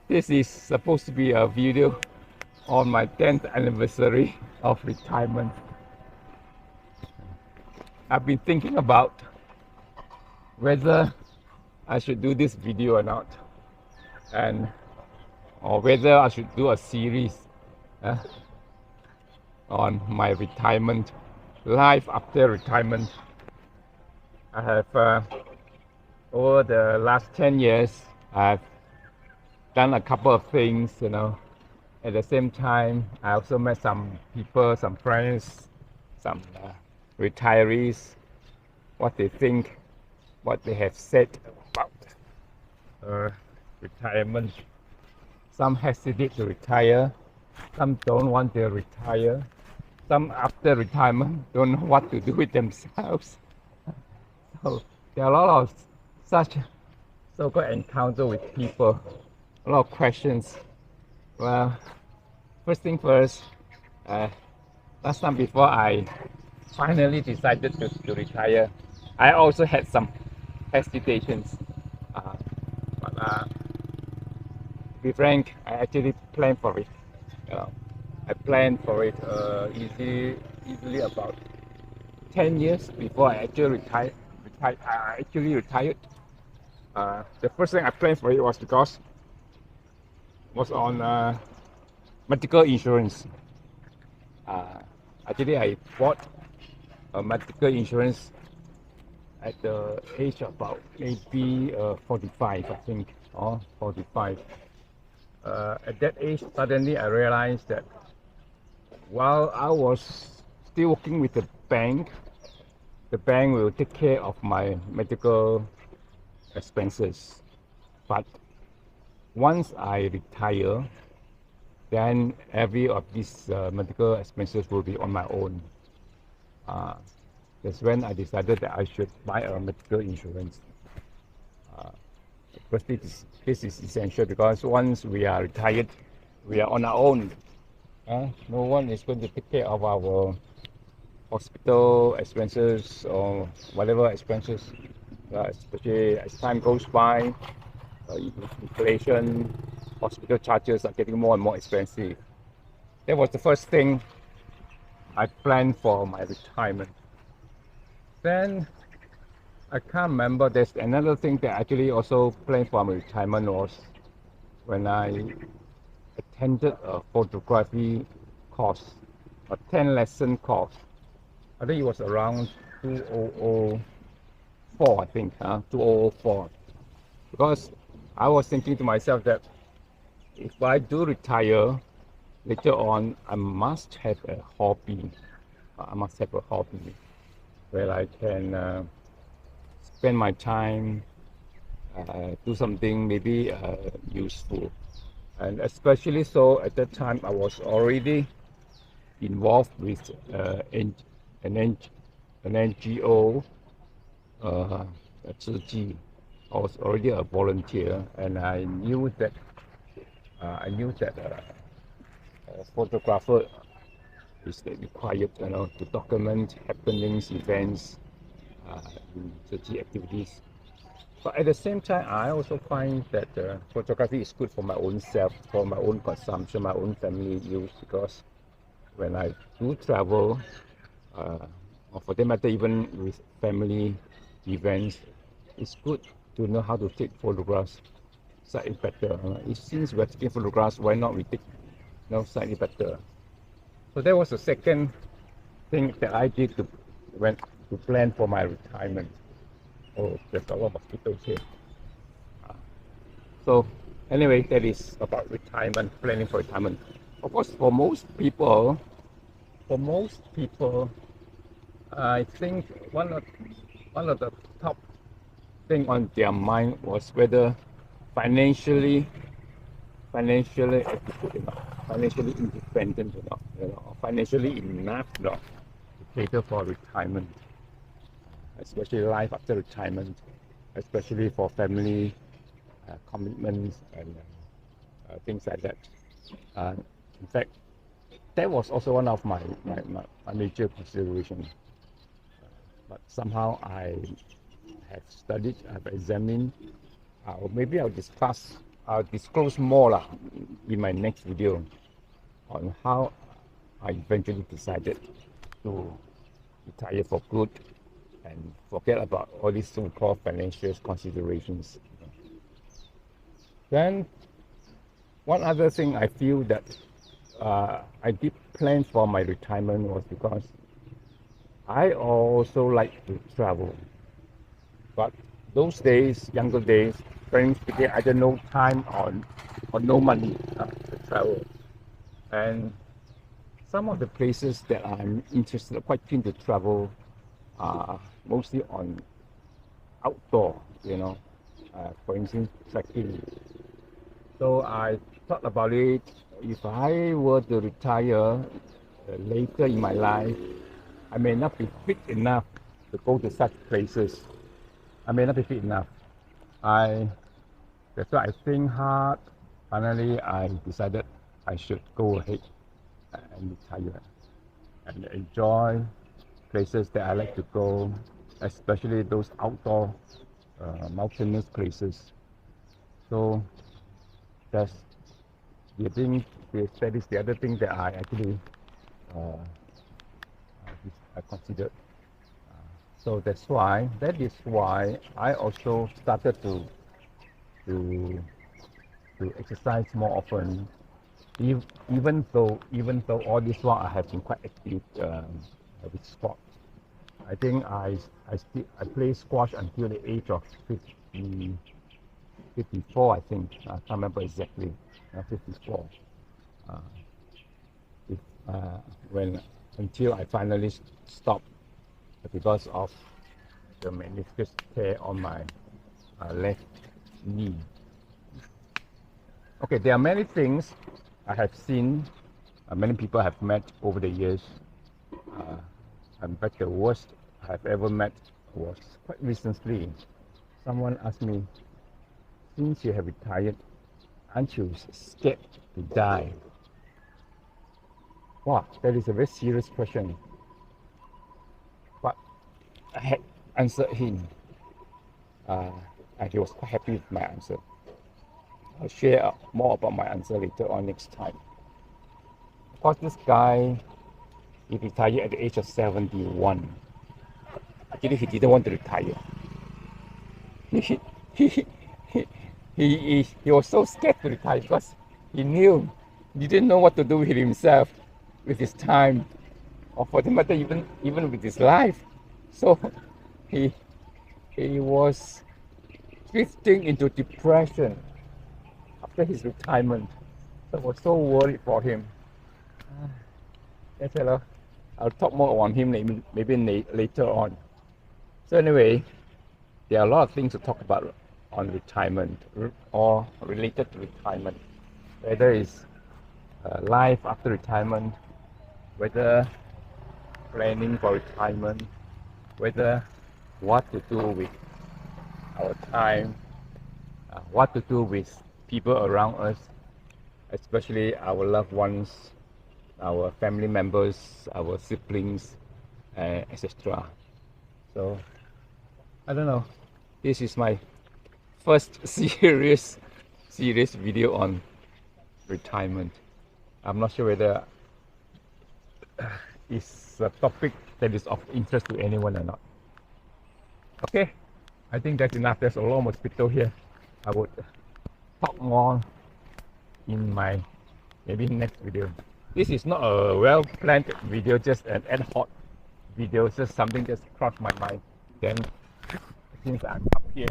This is supposed to be a video on my 10th anniversary of retirement. I've been thinking about whether I should do this video or not, and or whether I should do a series uh, on my retirement, life after retirement. I have over the last 10 years, I've done a couple of things, At the same time, I also met some people, some friends, some retirees, what they think, what they have said about retirement. Some hesitate to retire, some don't want to retire, some after retirement don't know what to do with themselves. So there are a lot of such so-called encounter with people, a lot of questions. Well, first thing first, last time before I finally decided to retire, I also had some hesitations. But to be frank, I actually planned for it. I planned for it easily about 10 years before I actually retired. The first thing I planned for it was because was on medical insurance. Actually, I bought a medical insurance at the age of about maybe 45, I think, or 45. At that age, suddenly I realized that while I was still working with the bank will take care of my medical expenses. But once I retire, then every of these medical expenses will be on my own. That's when I decided that I should buy a medical insurance. Firstly, this is essential because once we are retired, we are on our own. No one is going to take care of our hospital expenses or whatever expenses, especially as time goes by. Inflation, hospital charges are getting more and more expensive. That was the first thing I planned for my retirement. Then I can't remember, there's another thing that I actually also planned for my retirement was when I attended a photography course, a 10-lesson course. I think it was around 2004, I think, 2004. Because I was thinking to myself that if I do retire, later on, I must have a hobby. Where I can spend my time, do something maybe useful. And especially so at that time, I was already involved with an NGO, I was already a volunteer, and I knew that a photographer is required, to document happenings, events, in activities. But at the same time, I also find that photography is good for my own self, for my own consumption, my own family use, because when I do travel, or for that matter, even with family events, it's good to know how to take photographs slightly better. Since we're taking photographs, why not we take slightly better? So that was the second thing that I did to plan for my retirement. Oh, there's a lot of mosquitoes here. So anyway, that is about retirement, planning for retirement. Of course, for most people, I think one of the top thing on their mind was whether financially financially independent or not, or financially enough to cater for retirement, especially life after retirement, especially for family commitments and things like that. In fact, that was also one of my major considerations. But somehow I have studied, I've examined, or maybe I'll discuss I'll disclose more lah in my next video on how I eventually decided to retire for good and forget about all these so-called financial considerations. Then one other thing I feel that I did plan for my retirement was because I also like to travel. But those days, younger days, frankly speaking, I had no time or no money to travel. And some of the places that I'm interested, quite keen to travel, are mostly on outdoor, for instance, trekking. So I thought about it. If I were to retire later in my life, I may not be fit enough to go to such places. I may not be fit enough. That's why I think hard. Finally, I decided I should go ahead and retire and enjoy places that I like to go, especially those outdoor mountainous places. So that is the other thing that I actually I considered. So that is why I also started to exercise more often. Even though all this while I have been quite active with sport. I think I play squash until the age of 54. I think I can't remember exactly. 54. Until I finally stopped because of the meniscus tear on my left knee. Okay, there are many things I have seen, many people have met over the years. In fact, the worst I have ever met was quite recently. Someone asked me, since you have retired, aren't you scared to die? Wow, that is a very serious question. But I had answered him, and he was quite happy with my answer. I'll share more about my answer later on next time. Of course, this guy, he retired at the age of 71. Actually, he didn't want to retire. He was so scared to retire because he didn't know what to do with himself, with his time, or for the matter even with his life. So he was drifting into depression after his retirement. So I was so worried for him. Yes, hello. I'll talk more on him maybe later on. So anyway, there are a lot of things to talk about on retirement or related to retirement. Whether it's life after retirement, whether planning for retirement, whether what to do with our time, what to do with people around us, especially our loved ones, our family members, our siblings, etc. So I don't know. This is my first serious video on retirement. I'm not sure whether it's a topic that is of interest to anyone or not. Okay, I think that's enough. There's a lot of mosquito here. I would talk more in my maybe next video. This is not a well-planned video, just an ad hoc video, just something just crossed my mind. Then since I'm up here,